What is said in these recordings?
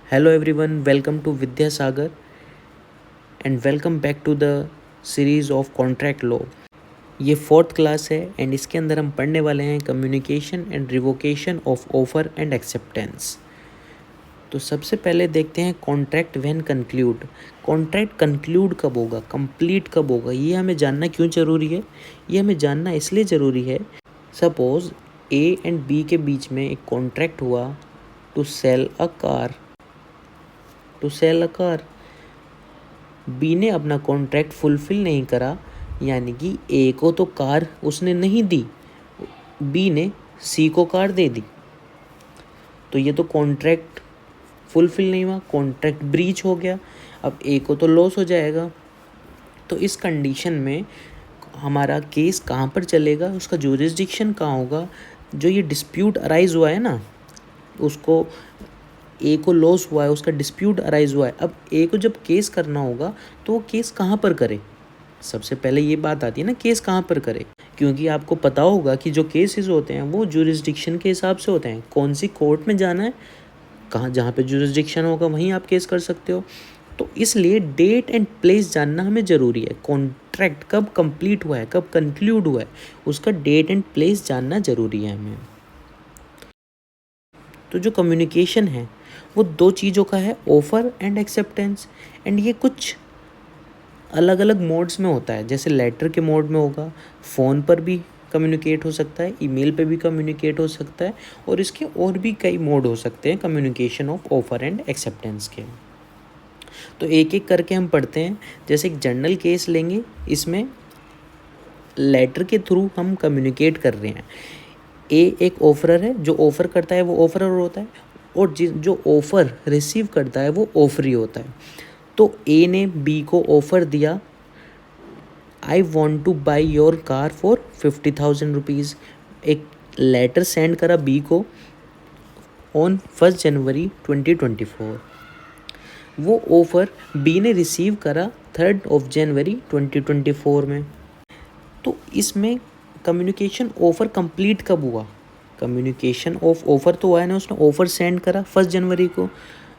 Hello everyone, welcome to Vidyasagar and welcome back to the series of contract law. ये fourth class है and इसके अंदर हम पढ़ने वाले हैं communication and revocation of offer and acceptance. तो सबसे पहले देखते हैं contract when conclude. Contract conclude कब होगा, कंप्लीट कब होगा, ये हमें जानना क्यों ज़रूरी है? ये हमें जानना इसलिए ज़रूरी है, सपोज़ ए एंड बी के बीच में एक कॉन्ट्रैक्ट हुआ to sell a car. B ने अपना कॉन्ट्रैक्ट फुलफ़िल नहीं करा, यानी कि ए को तो कार उसने नहीं दी, बी ने सी को कार दे दी, तो ये तो कॉन्ट्रैक्ट फुलफ़िल नहीं हुआ, कॉन्ट्रैक्ट ब्रीच हो गया। अब ए को तो लॉस हो जाएगा। तो इस कंडीशन में हमारा केस कहाँ पर चलेगा, उसका जुरिसडिक्शन कहाँ होगा? जो ये डिस्प्यूट अराइज हुआ है ना, उसको ए को लॉस हुआ है, उसका डिस्प्यूट अराइज हुआ है। अब ए को जब केस करना होगा तो वो केस कहाँ पर करे? सबसे पहले ये बात आती है ना, केस कहाँ पर करे, क्योंकि आपको पता होगा कि जो केसेस होते हैं वो जुरिसडिक्शन के हिसाब से होते हैं। कौन सी कोर्ट में जाना है, कहाँ जहाँ पे जुरिसडिक्शन होगा वहीं आप केस कर सकते हो। तो इसलिए डेट एंड प्लेस जानना हमें ज़रूरी है। कॉन्ट्रैक्ट कब कंप्लीट हुआ है, कब कंक्लूड हुआ है, उसका डेट एंड प्लेस जानना ज़रूरी है हमें। तो जो कम्युनिकेशन है वो दो चीज़ों का है, ऑफ़र एंड एक्सेप्टेंस। एंड ये कुछ अलग अलग मोड्स में होता है, जैसे लेटर के मोड में होगा, फ़ोन पर भी कम्युनिकेट हो सकता है, ईमेल पे भी कम्युनिकेट हो सकता है, और इसके और भी कई मोड हो सकते हैं communication of offer and acceptance के। तो एक एक करके हम पढ़ते हैं। जैसे एक जनरल केस लेंगे, इसमें लेटर के थ्रू हम कम्युनिकेट कर रहे हैं। ए एक ऑफरर है, जो ऑफ़र करता है वो ऑफरर होता है, और जो ऑफ़र रिसीव करता है वो ऑफरी होता है। तो ए ने बी को ऑफ़र दिया, I want two by your car for 50,000 rupees. एक लेटर सेंड करा बी को ऑन 1 जनवरी 2024। वो ऑफ़र बी ने रिसीव करा 3 जनवरी 2024 में। तो इसमें कम्युनिकेशन ऑफ़र कंप्लीट कब हुआ? कम्युनिकेशन ऑफ ऑफ़र तो हुआ है ना, उसने ऑफ़र सेंड करा 1 जनवरी को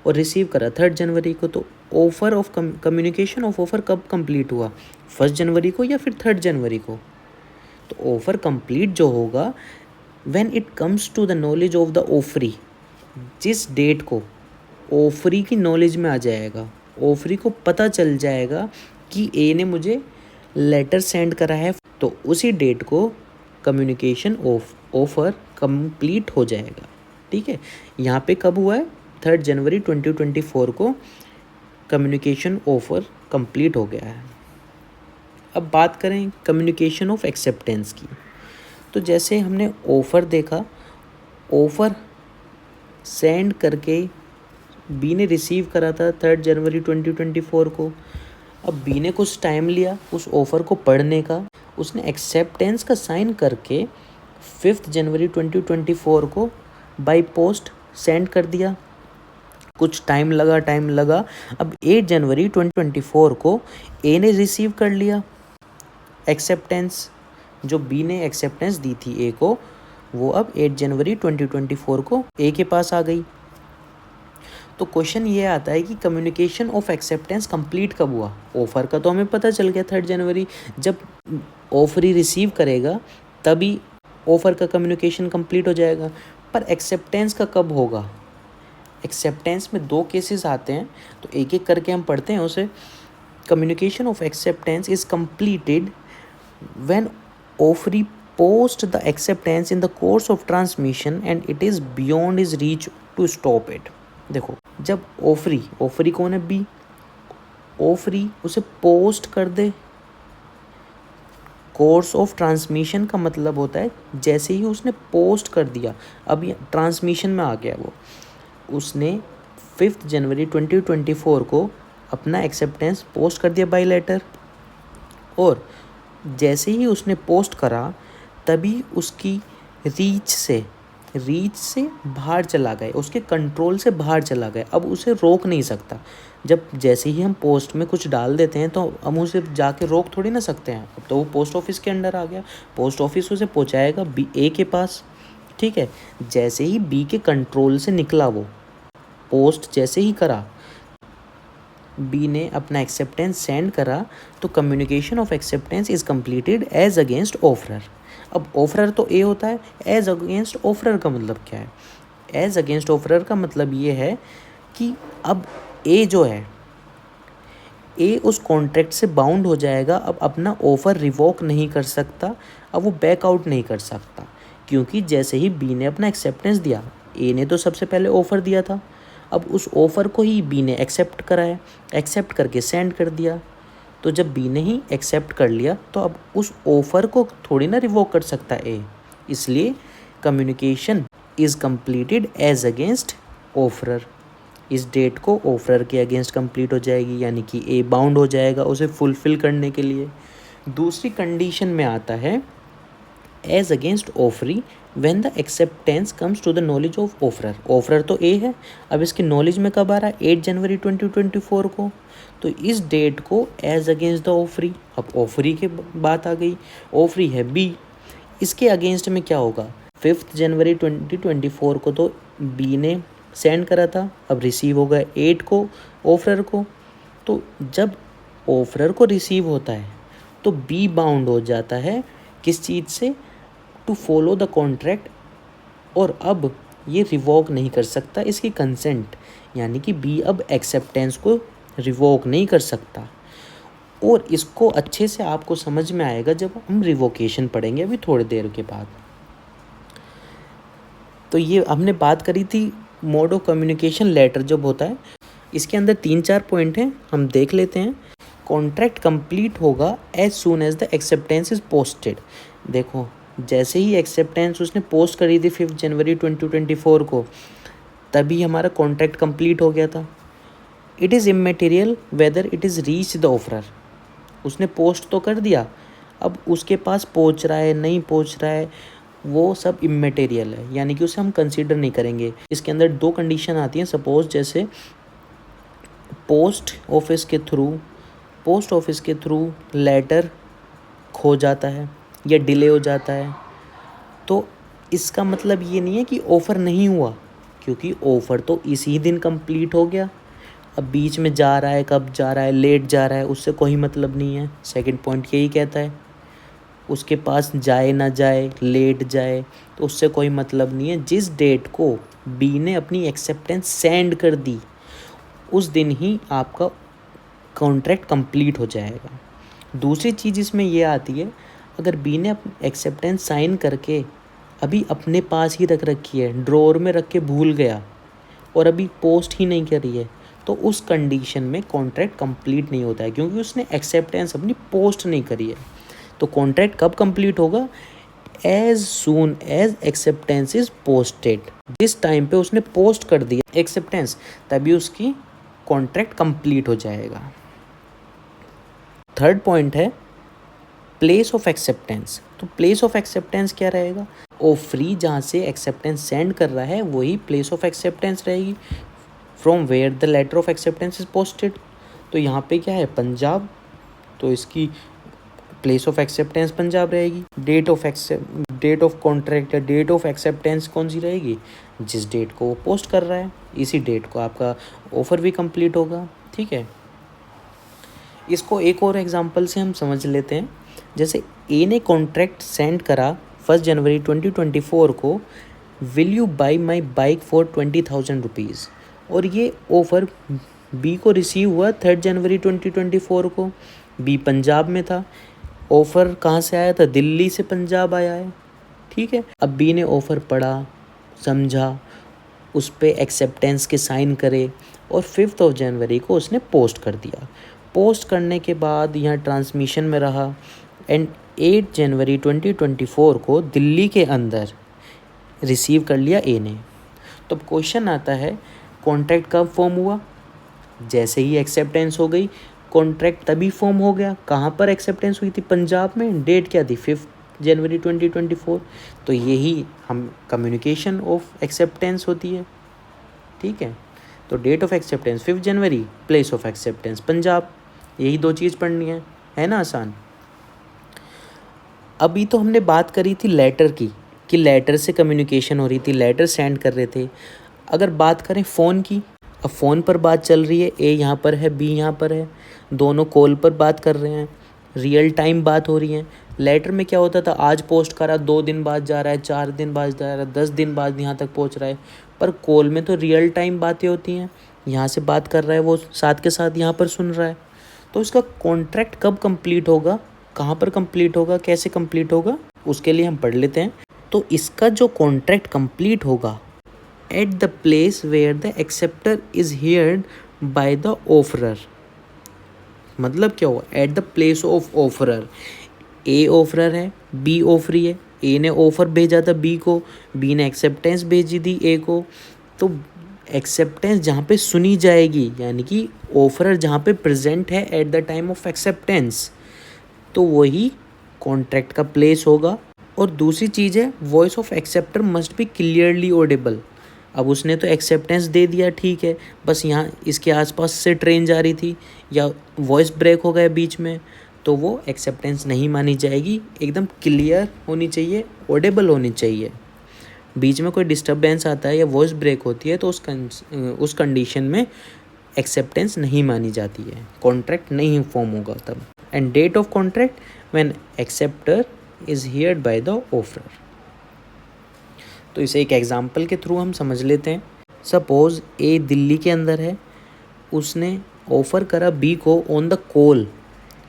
और रिसीव करा 3 जनवरी को। तो offer of communication of offer कब कंप्लीट हुआ, 1 जनवरी को या फिर 3 जनवरी को? तो ऑफ़र कंप्लीट जो होगा when it comes to the knowledge of the offeree, जिस डेट को ऑफरी की नॉलेज में आ जाएगा, ऑफरी को पता चल जाएगा कि ए ने मुझे लेटर सेंड करा है, तो उसी डेट को कम्युनिकेशन ऑफ ऑफ़र कंप्लीट हो जाएगा। ठीक है, यहाँ पे कब हुआ है? 3 जनवरी 2024 को कम्युनिकेशन ऑफ़र कंप्लीट हो गया है। अब बात करें कम्युनिकेशन ऑफ एक्सेप्टेंस की। तो जैसे हमने ऑफ़र देखा, ऑफ़र सेंड करके बी ने रिसीव करा था 3 जनवरी 2024 को। अब बी ने कुछ टाइम लिया उस ऑफ़र को पढ़ने का, उसने एक्सेप्टेंस का साइन करके 5 जनवरी 2024 को बाय पोस्ट सेंड कर दिया। कुछ टाइम लगा। अब 8 जनवरी 2024 को ए ने रिसीव कर लिया एक्सेप्टेंस। जो बी ने एक्सेप्टेंस दी थी ए को, वो अब 8 जनवरी 2024 को ए के पास आ गई। तो क्वेश्चन ये आता है कि कम्युनिकेशन ऑफ एक्सेप्टेंस कंप्लीट कब हुआ? ऑफ़र का तो हमें पता चल गया 3 जनवरी, जब ऑफरी रिसीव करेगा तभी ऑफ़र का कम्युनिकेशन कंप्लीट हो जाएगा। पर एक्सेप्टेंस का कब होगा? एक्सेप्टेंस में दो केसेस आते हैं, तो एक एक करके हम पढ़ते हैं उसे। Communication of acceptance is completed when offeree post the acceptance in the course of transmission and it is beyond his reach to stop it. देखो, जब ऑफरी कौन है? बी। ऑफरी उसे पोस्ट कर दे। कोर्स ऑफ ट्रांसमिशन का मतलब होता है जैसे ही उसने पोस्ट कर दिया, अब ये ट्रांसमिशन में आ गया। वो उसने 5 जनवरी 2024 को अपना एक्सेप्टेंस पोस्ट कर दिया बाय लेटर, और जैसे ही उसने पोस्ट करा तभी उसकी रीच से बाहर चला गया, उसके कंट्रोल से बाहर चला गया। अब उसे रोक नहीं सकता। जब जैसे ही हम पोस्ट में कुछ डाल देते हैं तो हम उसे जाके रोक थोड़ी ना सकते हैं। अब तो वो पोस्ट ऑफिस के अंडर आ गया, पोस्ट ऑफिस उसे पहुंचाएगा बी ए के पास। ठीक है, जैसे ही बी के कंट्रोल से निकला वो, पोस्ट जैसे ही करा, बी ने अपना एक्सेप्टेंस सेंड करा, तो communication of acceptance is completed as against offeror. अब ऑफरर तो ए होता है, एज अगेंस्ट ऑफरर का मतलब क्या है? एज अगेंस्ट ऑफरर का मतलब ये है कि अब ए जो है, ए उस कॉन्ट्रैक्ट से बाउंड हो जाएगा, अब अपना ऑफ़र रिवोक नहीं कर सकता, अब वो बैकआउट नहीं कर सकता, क्योंकि जैसे ही बी ने अपना एक्सेप्टेंस दिया, ए ने तो सबसे पहले ऑफ़र दिया था, अब उस ऑफ़र को ही बी ने एक्सेप्ट करा है, एक्सेप्ट करके सेंड कर दिया। तो जब बी ने ही एक्सेप्ट कर लिया, तो अब उस ऑफ़र को थोड़ी ना रिवोक कर सकता ए, इसलिए communication is completed as against offeror. इस डेट को ऑफरर के अगेंस्ट कंप्लीट हो जाएगी, यानी कि ए बाउंड हो जाएगा उसे फुलफिल करने के लिए। दूसरी कंडीशन में आता है as against offeree when the acceptance comes to the knowledge of offeror. Offeror तो ए है, अब इसके नॉलेज में कब आ रहा है? 8 जनवरी 2024 को। तो इस डेट को एज अगेंस्ट द ऑफरी, अब ऑफरी की बात आ गई, ऑफरी है बी, इसके अगेंस्ट में क्या होगा? 5 जनवरी 2024 को तो बी ने सेंड करा था, अब रिसीव होगा 8 को ऑफरर को। तो जब ऑफरर को रिसीव होता है तो बी बाउंड हो जाता है किस चीज़ से? टू फॉलो द कॉन्ट्रैक्ट, और अब ये रिवोक नहीं कर सकता इसकी कंसेंट, यानी कि बी अब एक्सेप्टेंस को रिवोक नहीं कर सकता। और इसको अच्छे से आपको समझ में आएगा जब हम रिवोकेशन पढ़ेंगे अभी थोड़ी देर के बाद। तो ये हमने बात करी थी मोड ऑफ कम्युनिकेशन लेटर जब होता है, इसके अंदर 3-4 पॉइंट हैं, हम देख लेते हैं। कॉन्ट्रैक्ट कंप्लीट होगा as soon as the acceptance is posted. देखो, जैसे ही एक्सेप्टेंस उसने पोस्ट करी थी 5 जनवरी 2024 को, तभी हमारा कॉन्ट्रैक्ट कंप्लीट हो गया था। It is इमैटेरियल whether it is reach the offeror. उसने पोस्ट तो कर दिया, अब उसके पास पहुंच रहा है नहीं पहुंच रहा है वो सब इमैटेरियल है, यानी कि उसे हम कंसीडर नहीं करेंगे। इसके अंदर 2 कंडीशन आती हैं। सपोज जैसे पोस्ट ऑफिस के थ्रू लेटर खो जाता है या डिले हो जाता है, तो इसका मतलब ये नहीं है कि ऑफ़र नहीं हुआ, क्योंकि ऑफ़र तो इसी दिन कंप्लीट हो गया। अब बीच में जा रहा है, कब जा रहा है, लेट जा रहा है, उससे कोई मतलब नहीं है। सेकंड पॉइंट यही कहता है, उसके पास जाए ना जाए, लेट जाए, तो उससे कोई मतलब नहीं है। जिस डेट को बी ने अपनी एक्सेप्टेंस सेंड कर दी, उस दिन ही आपका कॉन्ट्रैक्ट कंप्लीट हो जाएगा। दूसरी चीज़ इसमें ये आती है, अगर बी ने एक्सेप्टेंस साइन करके अभी अपने पास ही रख रखी है, ड्रॉअर में रख के भूल गया और अभी पोस्ट ही नहीं करी है, तो उस कंडीशन में कॉन्ट्रैक्ट कंप्लीट नहीं होता है, क्योंकि उसने एक्सेप्टेंस अपनी पोस्ट नहीं करी है। तो कॉन्ट्रैक्ट कब कंप्लीट होगा? As soon as acceptance is posted. जिस टाइम पे उसने पोस्ट कर दिया एक्सेप्टेंस, तभी उसकी कॉन्ट्रैक्ट कंप्लीट हो जाएगा। थर्ड पॉइंट है प्लेस ऑफ एक्सेप्टेंस। तो प्लेस ऑफ एक्सेप्टेंस क्या रहेगा? ऑफरी जहाँ से एक्सेप्टेंस सेंड कर रहा है वही प्लेस ऑफ एक्सेप्टेंस रहेगी, from where the letter of acceptance is posted. तो यहाँ पे क्या है? पंजाब, तो इसकी प्लेस ऑफ एक्सेप्टेंस पंजाब रहेगी। डेट ऑफ कॉन्ट्रैक्ट या डेट ऑफ एक्सेप्टेंस कौन सी रहेगी? जिस डेट को वो पोस्ट कर रहा है, इसी डेट को आपका ऑफर भी कंप्लीट होगा। ठीक है, इसको एक और एग्जांपल से हम समझ लेते हैं। जैसे ए ने कॉन्ट्रैक्ट सेंड करा 1 जनवरी 2024 को, will you buy my bike for 20,000 rupees, और ये ऑफ़र बी को रिसीव हुआ 3 जनवरी 2024 को। बी पंजाब में था, ऑफ़र कहाँ से आया था? दिल्ली से पंजाब आया है। ठीक है, अब बी ने ऑफ़र पढ़ा, समझा, उस पर एक्सेप्टेंस के साइन करे और 5 जनवरी को उसने पोस्ट कर दिया। पोस्ट करने के बाद यहाँ ट्रांसमिशन में रहा एंड 8 जनवरी 2024 को दिल्ली के अंदर रिसीव कर लिया ए ने। तो क्वेश्चन आता है, कॉन्ट्रैक्ट कब फॉर्म हुआ? जैसे ही एक्सेप्टेंस हो गई, कॉन्ट्रैक्ट तभी फॉर्म हो गया। कहाँ पर एक्सेप्टेंस हुई थी? पंजाब में। डेट क्या थी? 5 जनवरी 2024। तो यही हम कम्युनिकेशन ऑफ एक्सेप्टेंस होती है। ठीक है, तो डेट ऑफ एक्सेप्टेंस 5 जनवरी, प्लेस ऑफ एक्सेप्टेंस पंजाब, यही 2 चीज़ पढ़नी है ना आसान। अभी तो हमने बात करी थी लेटर की, कि लेटर से कम्युनिकेशन हो रही थी, लेटर सेंड कर रहे थे। अगर बात करें फ़ोन की, अब फ़ोन पर बात चल रही है, ए यहाँ पर है, बी यहाँ पर है, दोनों कॉल पर बात कर रहे हैं, रियल टाइम बात हो रही है। लेटर में क्या होता था, आज पोस्ट करा 2 दिन बाद जा रहा है, 4 दिन बाद जा रहा है, 10 दिन बाद यहाँ तक पहुँच रहा है। पर कॉल में तो रियल टाइम बातें होती हैं, यहाँ से बात कर रहा है वो, साथ के साथ यहाँ पर सुन रहा है। तो इसका कॉन्ट्रैक्ट कब कंप्लीट होगा, कहाँ पर कंप्लीट होगा, कैसे कंप्लीट होगा, उसके लिए हम पढ़ लेते हैं। तो इसका जो कॉन्ट्रैक्ट कंप्लीट होगा at the place where the acceptor is heard by the offeror. मतलब क्या हुआ, at the place of offeror. A offeror है, बी ऑफरी है, ए ने ऑफर भेजा था बी को, बी ने एक्सेप्टेंस भेजी थी ए को। तो एक्सेप्टेंस जहाँ पे सुनी जाएगी, यानी कि ऑफरर जहाँ पे प्रेजेंट है at the time of acceptance, तो वही कॉन्ट्रैक्ट का प्लेस होगा। और दूसरी चीज़ है, voice of acceptor must be clearly Audible. अब उसने तो एक्सेप्टेंस दे दिया, ठीक है, बस यहाँ इसके आसपास से ट्रेन जा रही थी या वॉइस ब्रेक हो गया बीच में, तो वो एक्सेप्टेंस नहीं मानी जाएगी, एकदम क्लियर होनी चाहिए, ऑडिबल होनी चाहिए। बीच में कोई डिस्टर्बेंस आता है या वॉइस ब्रेक होती है तो उस कंडीशन में एक्सेप्टेंस नहीं मानी जाती है, कॉन्ट्रैक्ट नहीं फॉर्म होगा तब। And date of contract when acceptor is heard by the offeror. तो इसे एक एग्जांपल के थ्रू हम समझ लेते हैं। सपोज ए दिल्ली के अंदर है, उसने ऑफ़र करा बी को on the call.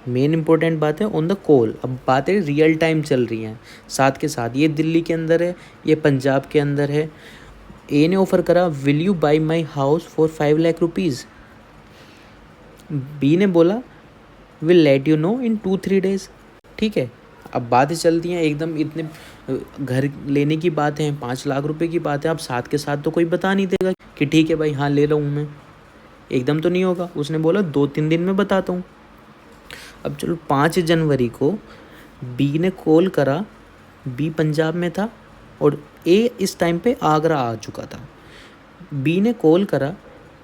Main important बात है ऑन द कॉल। अब बातें रियल टाइम चल रही हैं साथ के साथ, ये दिल्ली के अंदर है, ये पंजाब के अंदर है। ए ने ऑफ़र करा will you buy my house for 5 lakh rupees. B ने बोला will let you know in 2-3 days. ठीक है, अब बातें चलती हैं एकदम, इतने घर लेने की बात है, 5 लाख रुपए की बात है। अब साथ के साथ तो कोई बता नहीं देगा कि ठीक है भाई हाँ ले रहा हूँ मैं, एकदम तो नहीं होगा। उसने बोला 2-3 दिन में बताता हूँ। अब चलो 5 जनवरी को बी ने कॉल करा, बी पंजाब में था और ए इस टाइम पे आगरा आ चुका था। बी ने कॉल करा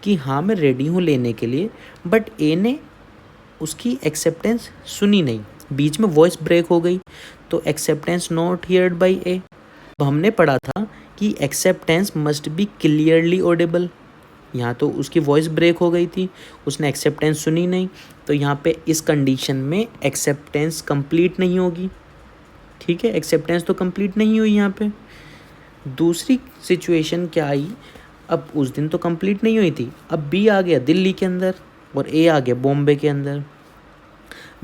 कि हाँ मैं रेडी हूँ लेने के लिए, बट ए ने उसकी एक्सेप्टेंस सुनी नहीं, बीच में वॉइस ब्रेक हो गई, तो एक्सेप्टेंस नॉट हियर्ड बाय ए। अब हमने पढ़ा था कि acceptance must be clearly Audible, यहाँ तो उसकी वॉइस ब्रेक हो गई थी, उसने एक्सेप्टेंस सुनी नहीं, तो यहाँ पे इस कंडीशन में एक्सेप्टेंस कंप्लीट नहीं होगी। ठीक है, एक्सेप्टेंस तो कंप्लीट नहीं हुई यहाँ पे। दूसरी सिचुएशन क्या आई, अब उस दिन तो कंप्लीट नहीं हुई थी, अब बी आ गया दिल्ली के अंदर और ए आ गया बॉम्बे के अंदर।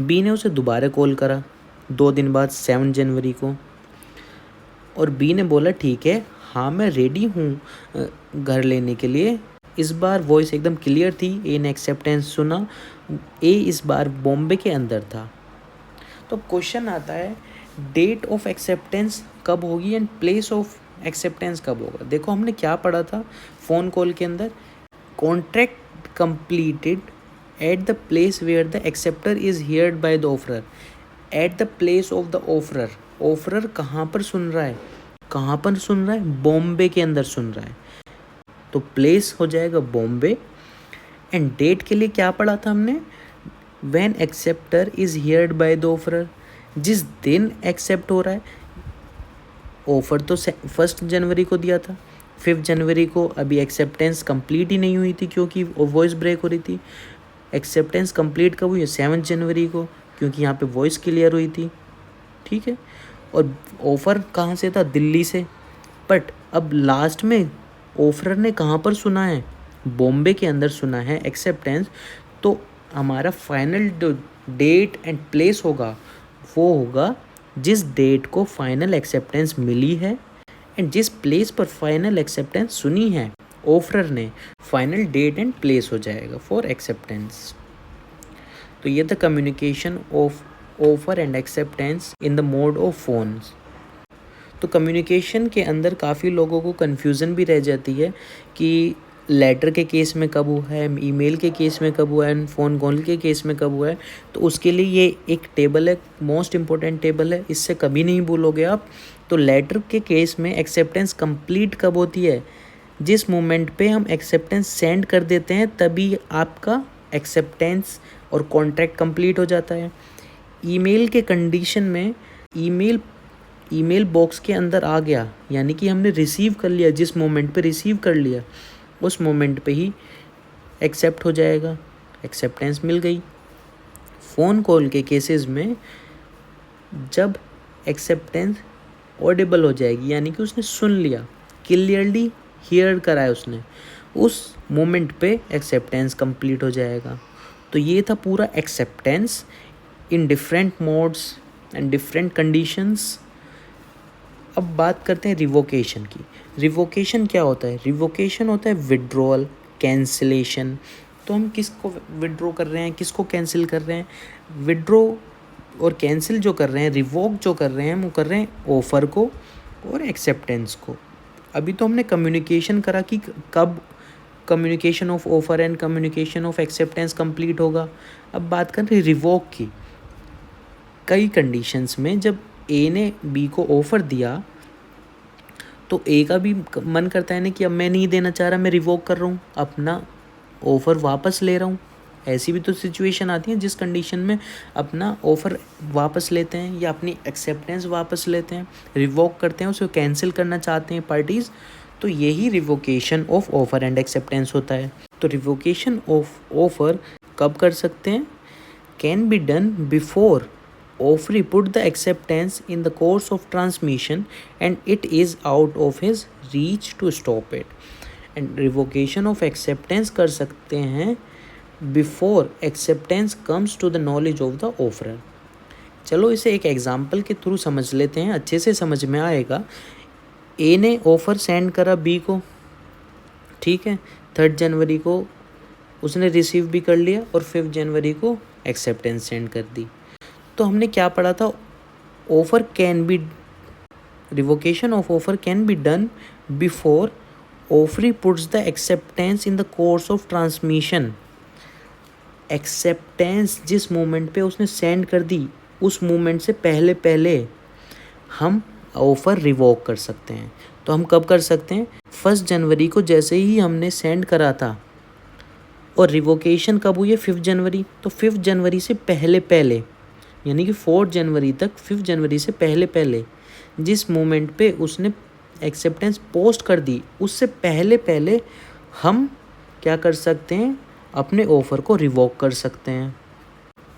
बी ने उसे दोबारा कॉल करा 2 दिन बाद 7 जनवरी को, और बी ने बोला ठीक है हाँ मैं रेडी हूँ घर लेने के लिए। इस बार वॉइस एकदम क्लियर थी, ए ने एक्सेप्टेंस सुना, ए इस बार बॉम्बे के अंदर था। तो क्वेश्चन आता है डेट ऑफ एक्सेप्टेंस कब होगी एंड प्लेस ऑफ एक्सेप्टेंस कब होगा। देखो हमने क्या पढ़ा था फ़ोन कॉल के अंदर, contract completed at the place where the acceptor is heard by the offeror. At the place of the offeror, offeror कहाँ पर सुन रहा है, कहाँ पर सुन रहा है, बॉम्बे के अंदर सुन रहा है, तो प्लेस हो जाएगा बॉम्बे। एंड डेट के लिए क्या पढ़ा था हमने, when acceptor is heard by the offeror, जिस दिन एक्सेप्ट हो रहा है। ऑफर तो 1 जनवरी को दिया था, 5 जनवरी को अभी एक्सेप्टेंस कंप्लीट ही नहीं हुई थी क्योंकि वॉइस ब्रेक हो रही थी। एक्सेप्टेंस कंप्लीट कब हुई है, 7 जनवरी को, क्योंकि यहाँ पे वॉइस क्लियर हुई थी। ठीक है, और ऑफ़र कहाँ से था, दिल्ली से, बट अब लास्ट में ऑफरर ने कहाँ पर सुना है, बॉम्बे के अंदर सुना है एक्सेप्टेंस। तो हमारा फाइनल जो डेट एंड प्लेस होगा वो होगा जिस डेट को फाइनल एक्सेप्टेंस मिली है एंड जिस प्लेस पर फाइनल एक्सेप्टेंस सुनी है ऑफरर ने, फाइनल डेट एंड प्लेस हो जाएगा फॉर एक्सेप्टेंस। तो ये था communication of offer and acceptance in the mode of phones. तो कम्युनिकेशन के अंदर काफ़ी लोगों को कन्फ्यूज़न भी रह जाती है कि लेटर के केस में कब हुआ है, ईमेल के केस में कब हुआ है, फ़ोन कॉल के केस में कब हुआ है। तो उसके लिए ये एक टेबल है, मोस्ट इम्पोर्टेंट टेबल है, इससे कभी नहीं भूलोगे आप। तो लेटर के केस में एक्सेप्टेंस कंप्लीट कब होती है, जिस मोमेंट पे हम एक्सेप्टेंस सेंड कर देते हैं तभी आपका एक्सेप्टेंस और कॉन्ट्रैक्ट कंप्लीट हो जाता है। ईमेल के कंडीशन में ईमेल बॉक्स के अंदर आ गया, यानी कि हमने रिसीव कर लिया, जिस मोमेंट पे रिसीव कर लिया उस मोमेंट पे ही एक्सेप्ट हो जाएगा, एक्सेप्टेंस मिल गई। फ़ोन कॉल के केसेस में जब एक्सेप्टेंस ऑडिबल हो जाएगी, यानी कि उसने सुन लिया, क्लियरली हियर करा है उसने, उस मोमेंट पे एक्सेप्टेंस कंप्लीट हो जाएगा। तो ये था पूरा acceptance in different modes and different conditions. अब बात करते हैं रिवोकेशन की। रिवोकेशन क्या होता है? रिवोकेशन होता है विड्रॉल, कैंसिलेशन। तो हम किसको विड्रॉ कर रहे हैं, किसको कैंसिल कर रहे हैं? विड्रॉ और कैंसिल जो कर रहे हैं, रिवोक जो कर रहे हैं, वो कर रहे हैं ऑफ़र को और एक्सेप्टेंस को। अभी तो हमने कम्युनिकेशन करा कि कब communication of offer and communication of acceptance complete होगा। अब बात कर रहे हैं रिवोक की। कई कंडीशंस में जब ए ने बी को ऑफ़र दिया तो ए का भी मन करता है ना कि अब मैं नहीं देना चाह रहा, मैं रिवोक कर रहा हूँ, अपना ऑफ़र वापस ले रहा हूँ। ऐसी भी तो सिचुएशन आती है जिस कंडीशन में अपना ऑफ़र वापस लेते हैं या अपनी एक्सेप्टेंस वापस लेते हैं, रिवोक करते हैं, उसे कैंसिल करना चाहते हैं पार्टीज़। तो यही revocation of offer and acceptance होता है। तो रिवोकेशन ऑफ ऑफ़र कब कर सकते हैं? Can be done before offeree put the acceptance in the course of transmission and it is out of his reach to stop it. And revocation of acceptance कर सकते हैं before acceptance comes to the knowledge of the offerer. चलो इसे एक example के through समझ लेते हैं, अच्छे से समझ में आएगा। ए ने ऑफ़र सेंड करा बी को, ठीक है, 3 जनवरी को उसने रिसीव भी कर लिया और 5 जनवरी को एक्सेप्टेंस सेंड कर दी। तो हमने क्या पढ़ा था? Offer can be revocation of offer can be done before offeree puts the acceptance in the course of transmission. Acceptance जिस मोमेंट पे उसने सेंड कर दी, उस मोमेंट से पहले पहले हम ऑफ़र रिवोक कर सकते हैं। तो हम कब कर सकते हैं? 1 जनवरी को जैसे ही हमने सेंड करा था और रिवोकेशन कब हुई है? 5 जनवरी। तो 5 जनवरी से पहले पहले, यानी कि 4 जनवरी तक, 5 जनवरी से पहले पहले जिस मोमेंट पे उसने एक्सेप्टेंस पोस्ट कर दी, उससे पहले पहले हम क्या कर सकते हैं? अपने ऑफ़र को रिवोक कर सकते हैं।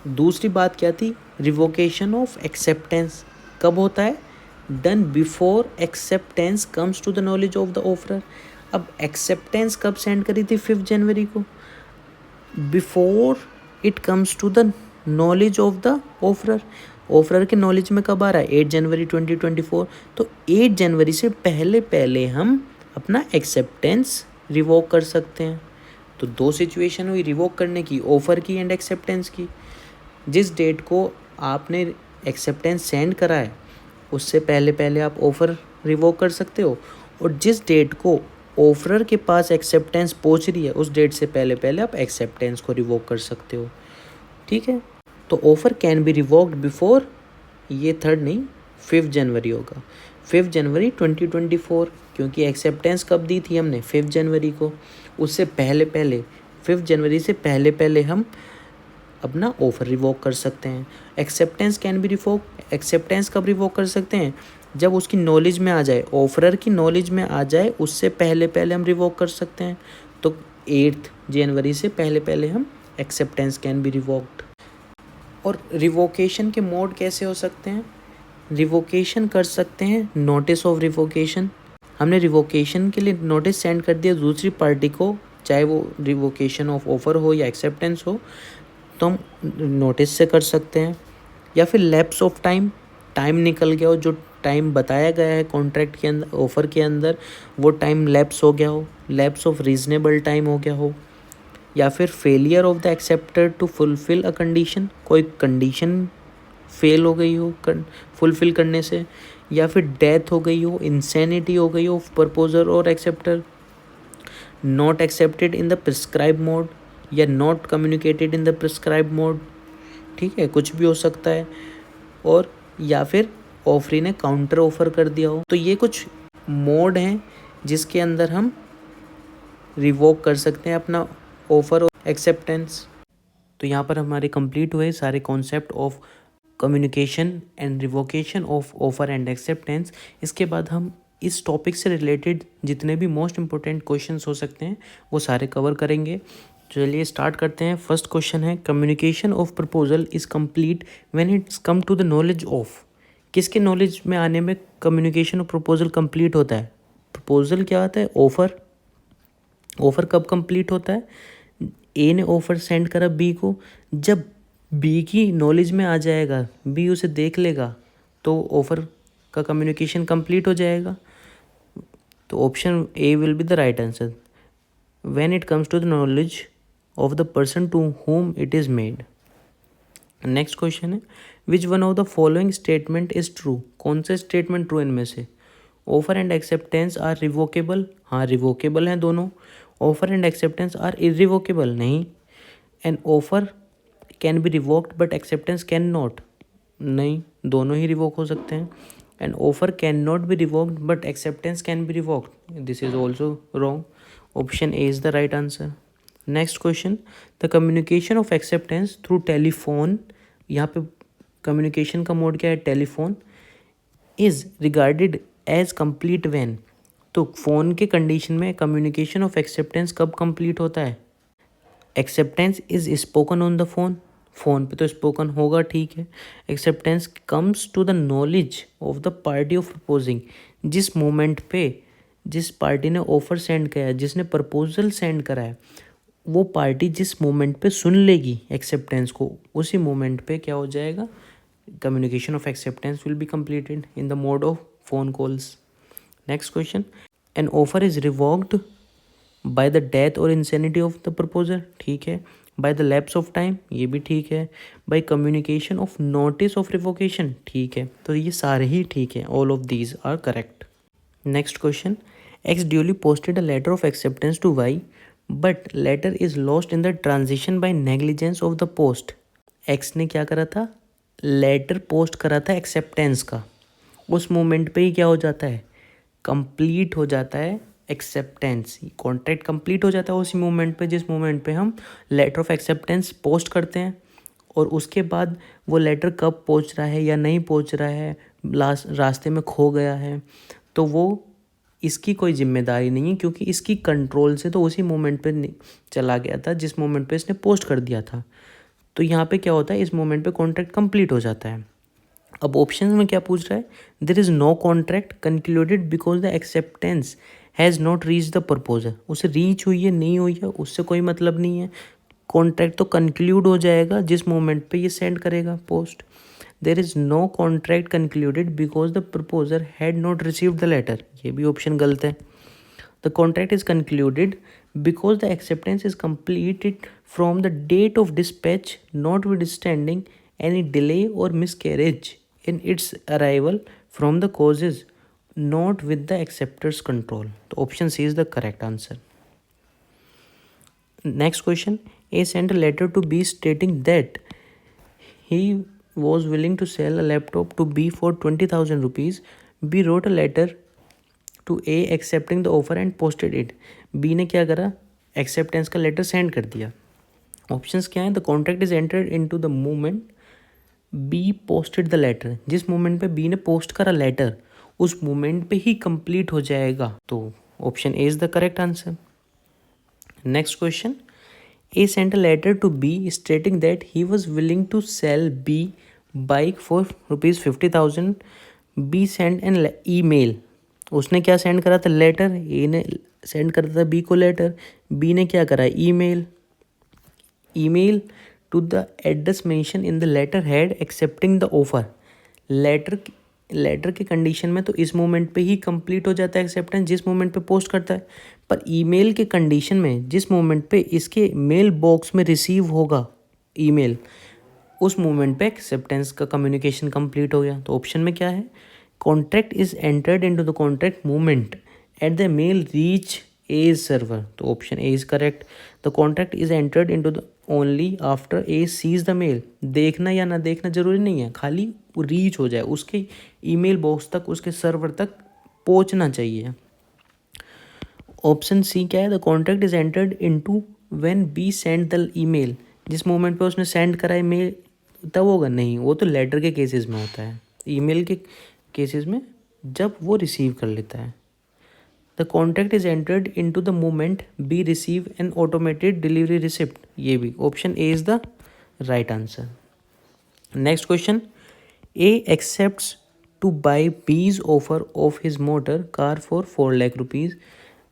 दूसरी बात क्या थी? रिवोकेशन ऑफ एक्सेप्टेंस कब होता है? Done before acceptance comes to the knowledge of the offeror. अब एक्सेप्टेंस कब सेंड करी थी? 5 जनवरी को। Before it comes to the knowledge of the offeror. Offeror के नॉलेज में कब आ रहा है? 8 जनवरी 2024। तो 8 जनवरी से पहले पहले हम अपना एक्सेप्टेंस रिवोक कर सकते हैं। तो 2 सिचुएशन हुई रिवोक करने की, ऑफ़र की एंड एक्सेप्टेंस की। जिस डेट को आपने एक्सेप्टेंस सेंड करा है उससे पहले पहले आप ऑफ़र रिवोक कर सकते हो, और जिस डेट को ऑफरर के पास एक्सेप्टेंस पहुंच रही है उस डेट से पहले पहले आप एक्सेप्टेंस को रिवोक कर सकते हो। ठीक है, तो offer can be revoked before, ये 3 नहीं 5 जनवरी होगा, 5 जनवरी 2024, क्योंकि एक्सेप्टेंस कब दी थी हमने? 5 जनवरी को। उससे पहले पहले 5 जनवरी से पहले पहले हम अपना ऑफ़र रिवोक कर सकते हैं। Acceptance can B revoke, acceptance कब रिवोक कर सकते हैं? जब उसकी नॉलेज में आ जाए, ऑफरर की नॉलेज में आ जाए, उससे पहले पहले हम रिवोक कर सकते हैं। तो 8 जनवरी से पहले पहले हम एक्सेप्टेंस कैन बी रिवोक्ड। और रिवोकेशन के मोड कैसे हो सकते हैं? रिवोकेशन कर सकते हैं नोटिस ऑफ रिवोकेशन। हमने रिवोकेशन के लिए नोटिस सेंड कर दिया दूसरी पार्टी को, चाहे वो रिवोकेशन ऑफ ऑफ़र हो या एक्सेप्टेंस हो, तो हम नोटिस से कर सकते हैं। या फिर लैप्स ऑफ टाइम, टाइम निकल गया हो, जो टाइम बताया गया है कॉन्ट्रैक्ट के अंदर, ऑफ़र के अंदर, वो टाइम लैप्स हो गया हो, लैप्स ऑफ रीजनेबल टाइम हो गया हो। या फिर failure of the acceptor to fulfil a condition, कोई कंडीशन फेल हो गई हो फुलफ़िल करने से, या फिर डेथ हो गई हो, इंसैनिटी हो गई हो प्रपोजर और acceptor, not accepted in the prescribe mode, या not communicated in the prescribe mode. ठीक है, कुछ भी हो सकता है। और या फिर ऑफरी ने काउंटर ऑफर कर दिया हो। तो ये कुछ मोड हैं जिसके अंदर हम रिवोक कर सकते हैं अपना ऑफर और एक्सेप्टेंस। तो यहाँ पर हमारे कंप्लीट हुए सारे concept of communication and revocation of offer and acceptance. इसके बाद हम इस टॉपिक से रिलेटेड जितने भी मोस्ट इम्पोर्टेंट क्वेश्चंस हो सकते हैं वो सारे कवर करेंगे। चलिए स्टार्ट करते हैं। फर्स्ट क्वेश्चन है, communication of proposal is complete when it's come to the knowledge of. किसके नॉलेज में आने में कम्युनिकेशन ऑफ प्रपोजल कंप्लीट होता है? प्रपोजल क्या आता है? ऑफर। ऑफर कब कंप्लीट होता है? ए ने ऑफर सेंड करा बी को, जब बी की नॉलेज में आ जाएगा, बी उसे देख लेगा, तो ऑफर का कम्युनिकेशन कंप्लीट हो जाएगा। तो option A will be the right answer, when it comes to the knowledge of the person to whom it is made. Next question है, which one of the following statement is true. कौन सा statement true इनमें से? Offer and acceptance are revocable. हाँ, revocable हैं दोनों। Offer and acceptance are irrevocable. नहीं। And offer can be revoked but acceptance can not. नहीं, दोनों ही रिवोक हो सकते हैं। And offer can not be revoked but acceptance can be revoked. This is also wrong. Option A is the right answer. Next question, the communication of acceptance through telephone, यहाँ पे communication का mode क्या है? Telephone. Is regarded as complete when. तो phone के condition में communication of acceptance कब complete होता है? Acceptance is spoken on the phone. Phone पे तो स्पोकन होगा, ठीक है। Acceptance comes to the knowledge of the party of proposing. जिस मोमेंट पे जिस पार्टी ने ऑफर सेंड किया है, जिसने प्रपोजल सेंड करा है, वो पार्टी जिस मोमेंट पे सुन लेगी एक्सेप्टेंस को, उसी मोमेंट पे क्या हो जाएगा? Communication of acceptance will be completed in the mode of phone calls. Next question, an offer is revoked by the death और इंसेनिटी ऑफ द प्रपोजर। ठीक है। By the lapse of time, ये भी ठीक है। By communication of notice of revocation, ठीक है। तो ये सारे ही ठीक है, all of these are correct. Next question, X duly posted a letter of acceptance to Y but letter is lost in the transition by negligence of the post. X ने क्या करा था? लेटर पोस्ट करा था acceptance का। उस moment पे ही क्या हो जाता है? कंप्लीट हो जाता है एक्सेप्टेंस। कॉन्ट्रैक्ट कंप्लीट हो जाता है उसी मोमेंट पे, जिस मोमेंट पे हम लेटर ऑफ एक्सेप्टेंस पोस्ट करते हैं। और उसके बाद वो लेटर कब पहुंच रहा है या नहीं पहुंच रहा है, रास्ते में खो गया है, तो वो इसकी कोई जिम्मेदारी नहीं है, क्योंकि इसकी कंट्रोल से तो उसी मोमेंट पे चला गया था जिस मोमेंट पे इसने पोस्ट कर दिया था। तो यहाँ पे क्या होता है? इस मोमेंट पे कॉन्ट्रैक्ट कंप्लीट हो जाता है। अब ऑप्शन में क्या पूछ रहा है? There is no contract concluded because the acceptance has not reach the proposer. उसे रीच हुई है नहीं हुई है उससे कोई मतलब नहीं है। कॉन्ट्रैक्ट तो कंक्लूड हो जाएगा जिस मोमेंट पे ये सेंड करेगा post. There is no contract concluded because the proposer had not received the letter. ये भी ऑप्शन गलत है। The contract is concluded because the acceptance is completed from the date of dispatch notwithstanding any delay or miscarriage in its arrival from the causes not with the acceptor's control. तो option C is the correct answer. Next question, A sent a letter to B stating that he was willing to sell a laptop to B for 20,000 rupees. B wrote a letter to A accepting the offer and posted it. B ने क्या करा? Acceptance का letter send कर दिया। Options क्या हैं? The contract is entered into the moment B posted the letter. जिस moment पे बी ने पोस्ट करा लेटर, उस मोमेंट पे ही कंप्लीट हो जाएगा। तो option A is the correct answer. Next question, A sent a letter to B stating that he was willing to sell B bike for rupees 50,000. B sent an email. उसने क्या send करा था? Letter. ए ने send करा था B को letter, B ने क्या करा? Email. Email to the address mention in the letter head accepting the offer. Letter की कंडीशन में तो इस मोमेंट पे ही कंप्लीट हो जाता है एक्सेप्टेंस, जिस मोमेंट पे पोस्ट करता है। पर ईमेल के कंडीशन में जिस मोमेंट पे इसके मेल बॉक्स में रिसीव होगा ईमेल, उस मोमेंट पे एक्सेप्टेंस का कम्युनिकेशन कंप्लीट हो गया। तो ऑप्शन में क्या है? Contract is entered into the contract moment at the mail reach as server. तो option A is correct. The contract is entered into the only after A sees the mail. देखना या ना देखना जरूरी नहीं है, खाली रीच हो जाए, उसके ईमेल बॉक्स तक, उसके सर्वर तक पहुंचना चाहिए। ऑप्शन सी क्या है? The contract is entered into when be send the email. जिस मोमेंट पे उसने सेंड करा ईमेल तब होगा? नहीं, वो तो लेटर के केसेस में होता है। ईमेल के केसेस में जब वो रिसीव कर लेता है the contact is entered into the moment B receive an automated delivery receipt. ये भी option A is the right answer. Next question, A accepts to buy B's offer of his motor car for 4 lakh rupees.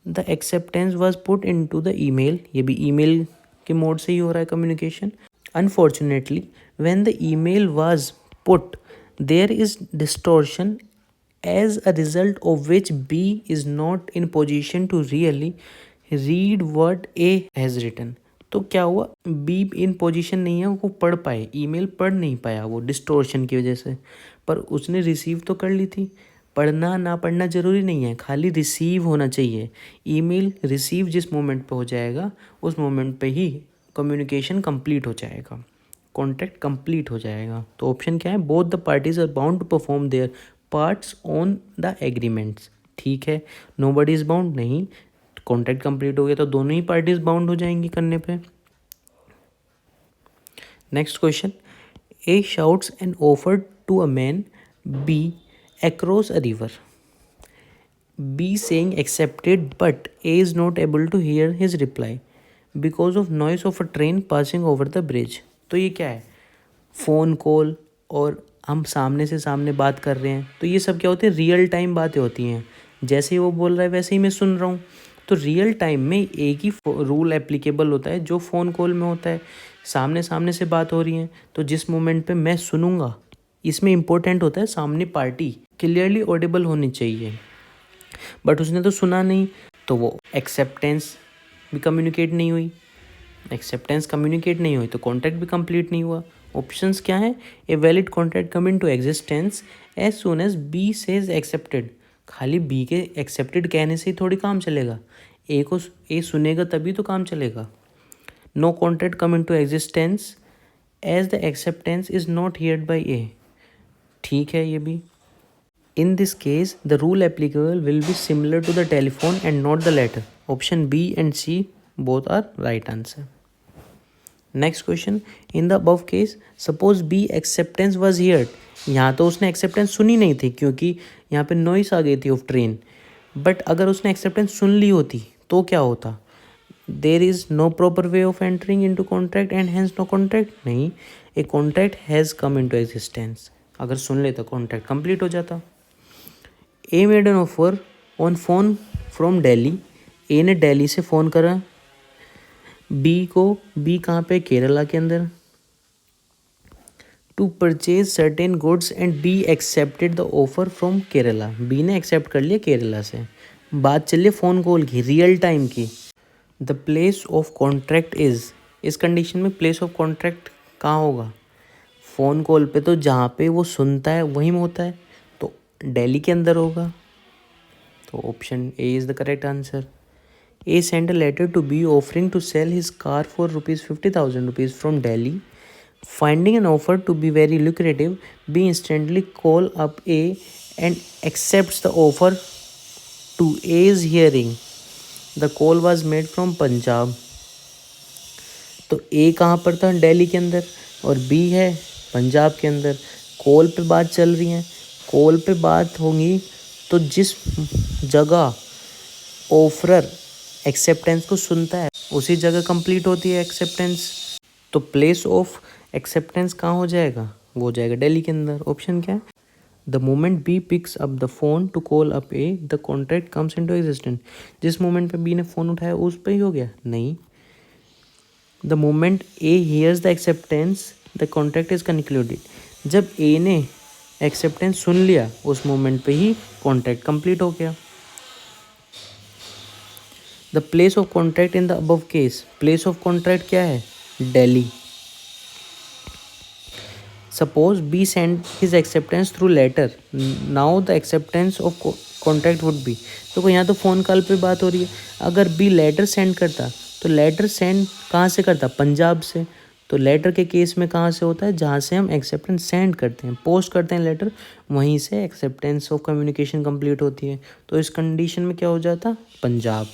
The acceptance was put in to the email. ये भी email के mode से ही हो रहा है communication. Unfortunately when the email was put there is distortion as a result of which B is not in position to really read what A has written। तो क्या हुआ, B इन पोजीशन नहीं है वो पढ़ पाए, ईमेल पढ़ नहीं पाया वो डिस्टोर्शन की वजह से, पर उसने रिसीव तो कर ली थी। पढ़ना ना पढ़ना ज़रूरी नहीं है, खाली रिसीव होना चाहिए। ईमेल रिसीव जिस मोमेंट पे हो जाएगा उस मोमेंट पे ही कम्युनिकेशन कंप्लीट हो जाएगा, कॉन्ट्रैक्ट कंप्लीट हो जाएगा। तो ऑप्शन क्या है, both the parties are bound to perform their parts on the agreements. ठीक है, नोबडी इज बाउंड नहीं, कॉन्ट्रैक्ट कंप्लीट हो गया तो दोनों ही पार्टीज बाउंड हो जाएंगी करने पे। Next question, A shouts an offer to a man B across a river. B saying accepted but A is not able to hear his reply because of noise of a train passing over the bridge. तो ये क्या है, phone call और हम सामने से सामने बात कर रहे हैं, तो ये सब क्या होते हैं, रियल टाइम बातें होती हैं। जैसे ही वो बोल रहा है वैसे ही मैं सुन रहा हूँ। तो रियल टाइम में एक ही रूल एप्लीकेबल होता है जो फ़ोन कॉल में होता है। सामने सामने से बात हो रही है तो जिस मोमेंट पे मैं सुनूंगा, इसमें इम्पोर्टेंट होता है सामने पार्टी क्लियरली ऑडिबल होनी चाहिए, बट उसने तो सुना नहीं, तो वो एक्सेप्टेंस भी कम्युनिकेट नहीं हुई। एक्सेप्टेंस कम्युनिकेट नहीं हुई तो कॉन्ट्रैक्ट भी कंप्लीट नहीं हुआ। ऑप्शंस क्या है, A valid contract come in to existence as soon as B says accepted. खाली बी के एक्सेप्टेड कहने से ही थोड़ी काम चलेगा, ए को ए सुनेगा तभी तो काम चलेगा। No contract come in to existence as the acceptance is not heard by A. ठीक है ये भी। In this case the rule applicable will be similar to the telephone and not the letter. Option B and C both are right answer. Next question, in the above case suppose B acceptance was heard. यहाँ तो उसने acceptance सुनी नहीं थी क्योंकि यहाँ पे noise आ गई थी ऑफ ट्रेन, बट अगर उसने एक्सेप्टेंस सुन ली होती तो क्या होता, there is no proper way of entering into contract and hence no contract. नहीं, A contract has come into existence. अगर सुन लेता कॉन्ट्रैक्ट कंप्लीट हो जाता। A made an offer on phone from Delhi. A ने दिल्ली से फ़ोन करा बी को, बी कहाँ पे, केरला के अंदर, to purchase certain goods and B accepted the offer from Kerala. B ने एक्सेप्ट कर लिया केरला से। बात चलिए फ़ोन कॉल की, रियल टाइम की। The place of contract is, इस कंडीशन में प्लेस ऑफ कॉन्ट्रैक्ट कहाँ होगा, फ़ोन कॉल पे तो जहाँ पे वो सुनता है वहीं में होता है, तो दिल्ली के अंदर होगा। तो option A is the correct answer. A sent a letter to B offering to sell his car for ₹50,000 from Delhi. Finding an offer to be very lucrative, B instantly call up A and accepts the offer to A's hearing. The call was made from Punjab. तो A कहाँ पर था, दिल्ली के अंदर, और B है पंजाब के अंदर। कॉल पे बात चल रही है, कॉल पे बात होगी तो जिस जगह ऑफरर एक्सेप्टेंस को सुनता है उसी जगह कंप्लीट होती है एक्सेप्टेंस। तो प्लेस ऑफ एक्सेप्टेंस कहाँ हो जाएगा, वो हो जाएगा दिल्ली के अंदर। ऑप्शन क्या है, the moment B picks up the phone to call up A the contract comes into existence. जिस मोमेंट पे बी ने फ़ोन उठाया उस पर ही हो गया, नहीं। The moment A hears the acceptance the contract is concluded. जब ए ने एक्सेप्टेंस सुन लिया उस मोमेंट पे ही कॉन्ट्रैक्ट कंप्लीट हो गया। The place of contract in the above case, place of contract क्या है, Delhi. Suppose B send his acceptance through letter, now the acceptance of contract would be. तो यहाँ तो फ़ोन कॉल पे बात हो रही है, अगर बी लेटर सेंड करता तो लेटर सेंड कहाँ से करता, पंजाब से। तो लेटर के केस में कहाँ से होता है, जहाँ से हम एक्सेप्टेंस सेंड करते हैं, पोस्ट करते हैं लेटर, वहीं से एक्सेप्टेंस ऑफ कम्युनिकेशन कंप्लीट होती है। तो इस कंडीशन में क्या हो जाता, पंजाब।